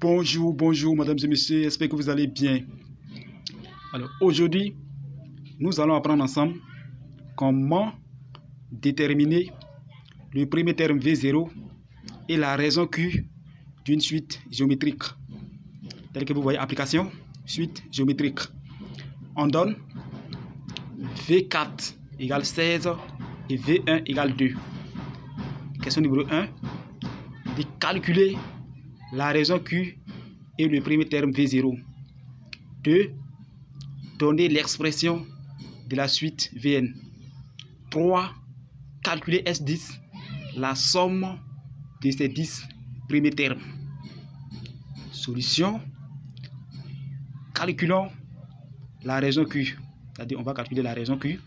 Bonjour, mesdames et messieurs, j'espère que vous allez bien. Alors, aujourd'hui, nous allons apprendre ensemble comment déterminer le premier terme V0 et la raison Q d'une suite géométrique. Tel que vous voyez, application, suite géométrique. On donne V4 égale 16 et V1 égale 2. Question numéro 1, de calculer la raison Q et le premier terme V0. 2. Donner l'expression de la suite Vn. 3. Calculer S10, la somme de ces 10 premiers termes. Solution. Calculons la raison Q. C'est-à-dire, on va calculer la raison Q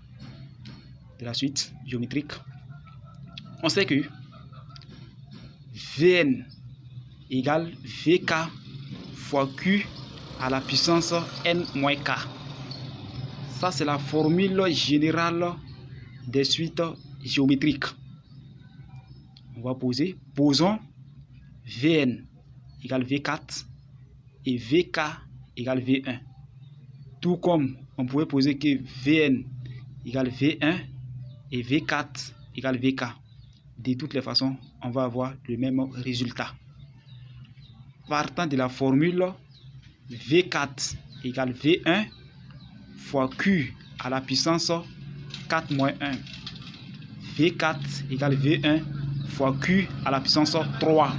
de la suite géométrique. On sait que Vn égale Vk fois Q à la puissance n-k. Ça, c'est la formule générale des suites géométriques. On va poser. Posons Vn égale V4 et Vk égale V1. Tout comme on pouvait poser que Vn égale V1 et V4 égale Vk. De toutes les façons, on va avoir le même résultat. Partant de la formule V4 égale V1 fois Q à la puissance 4 moins 1. V4 égale V1 fois Q à la puissance 3.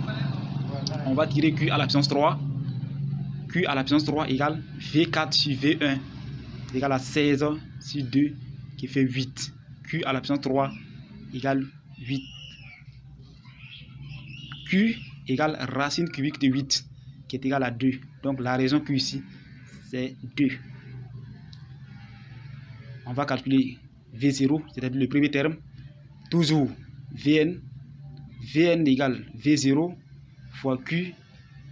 On va tirer Q à la puissance 3. Q à la puissance 3 égale V4 sur V1 égale à 16 sur 2 qui fait 8. Q à la puissance 3 égale 8. Q égale racine cubique de 8 qui est égale à 2. Donc la raison Q ici, c'est 2. On va calculer V0, c'est-à-dire le premier terme. Toujours Vn. Vn égale V0 fois Q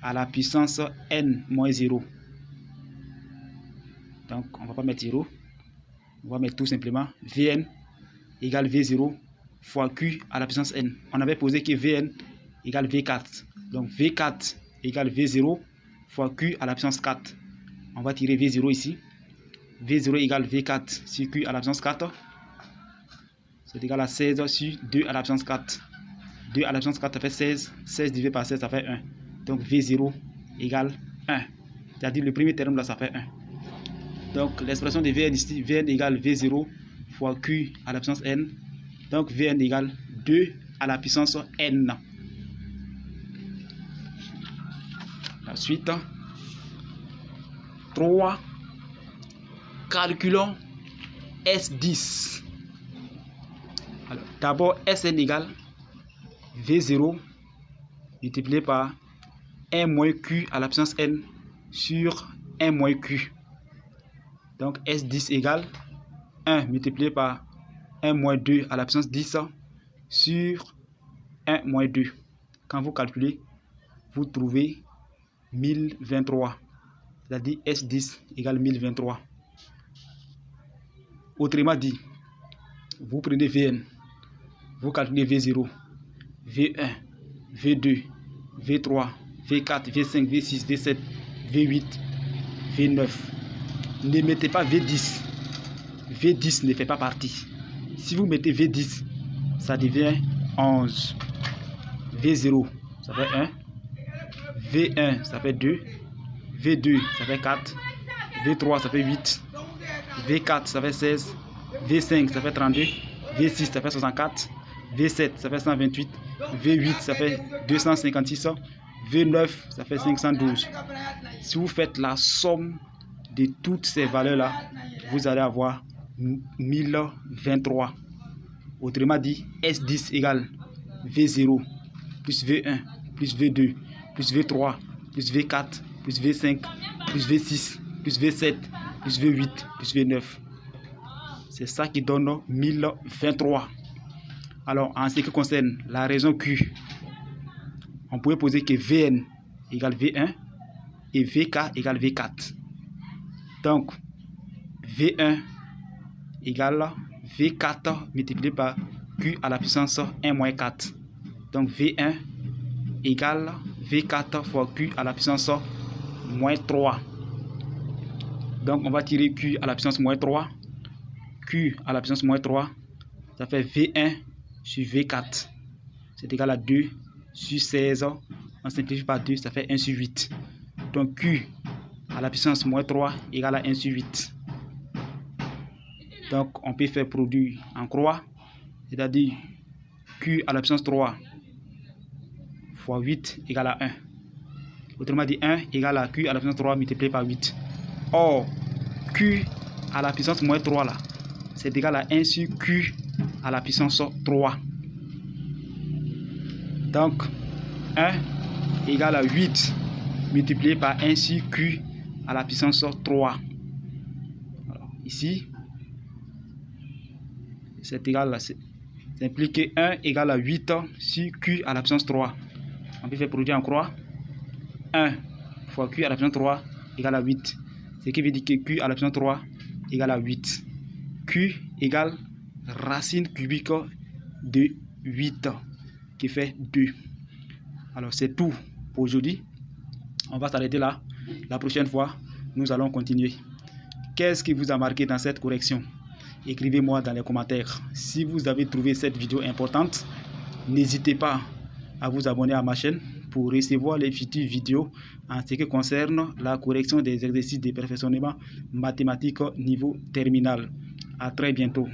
à la puissance n moins 0. Donc on ne va pas mettre 0. On va mettre tout simplement Vn égale V0 fois Q à la puissance n. On avait posé que Vn égale V4. Donc V4 égale V0 fois Q à la puissance 4. On va tirer V0 ici. V0 égale V4 sur Q à la puissance 4. C'est égal à 16 sur 2 à la puissance 4. 2 à la puissance 4, ça fait 16. 16 divisé par 16, ça fait 1. Donc V0 égale 1. C'est-à-dire le premier terme là, ça fait 1. Donc l'expression de Vn ici, Vn égale V0 fois Q à la puissance n. Donc Vn égale 2 à la puissance n. La suite. 3. Calculons S10. Alors, d'abord, Sn égale V0 multiplié par 1 moins Q à la puissance n sur 1 moins Q. Donc, S10 égale 1 multiplié par 1 moins 2 à la puissance 10 sur 1 moins 2. Quand vous calculez, vous trouvez 1023. C'est-à-dire S10 égale 1023. Autrement dit, vous prenez Vn, vous calculez V0, V1, V2, V3, V4, V5, V6, V7, V8, V9. Ne mettez pas V10. V10 ne fait pas partie. Si vous mettez V10, ça devient 11. V0, ça fait 1. V1, ça fait 2. V2, ça fait 4. V3, ça fait 8. V4, ça fait 16. V5, ça fait 32. V6, ça fait 64. V7, ça fait 128. V8, ça fait 256. V9, ça fait 512. Si vous faites la somme de toutes ces valeurs-là, vous allez avoir 1023. Autrement dit, S10 égale V0 plus V1 plus V2 plus V3 plus V4 plus V5 plus V6 plus V7 plus V8 plus V9. C'est ça qui donne 1023. Alors, en ce qui concerne la raison Q, on pouvait poser que Vn égale V1 et Vk égale V4. Donc, V1 égale V4 multiplié par Q à la puissance 1 moins 4. Donc, V1 égale V4 fois Q à la puissance moins 3. Donc, on va tirer Q à la puissance moins 3. Q à la puissance moins 3, ça fait V1 sur V4. C'est égal à 2 sur 16. On simplifie par 2, ça fait 1 sur 8. Donc, Q à la puissance moins 3 égale à 1 sur 8. Donc, on peut faire produit en croix, c'est-à-dire Q à la puissance 3 fois 8 égale à 1. Autrement dit, 1 égale à Q à la puissance 3 multiplié par 8. Or, Q à la puissance moins 3 là, c'est égal à 1 sur Q à la puissance 3. Donc, 1 égale à 8 multiplié par 1 sur Q à la puissance 3. Alors, ici, c'est égal à... Ça implique que 1 égale à 8 sur Q à la puissance 3. On peut faire produit en croix. 1 fois Q à la puissance 3 égale à 8. Ce qui veut dire que Q à la puissance 3 égale à 8. Q égale racine cubique de 8 qui fait 2. Alors c'est tout pour aujourd'hui. On va s'arrêter là. La prochaine fois, nous allons continuer. Qu'est-ce qui vous a marqué dans cette correction? Écrivez-moi dans les commentaires. Si vous avez trouvé cette vidéo importante, n'hésitez pas à vous abonner à ma chaîne pour recevoir les futures vidéos en ce qui concerne la correction des exercices de perfectionnement mathématique niveau terminal. À très bientôt.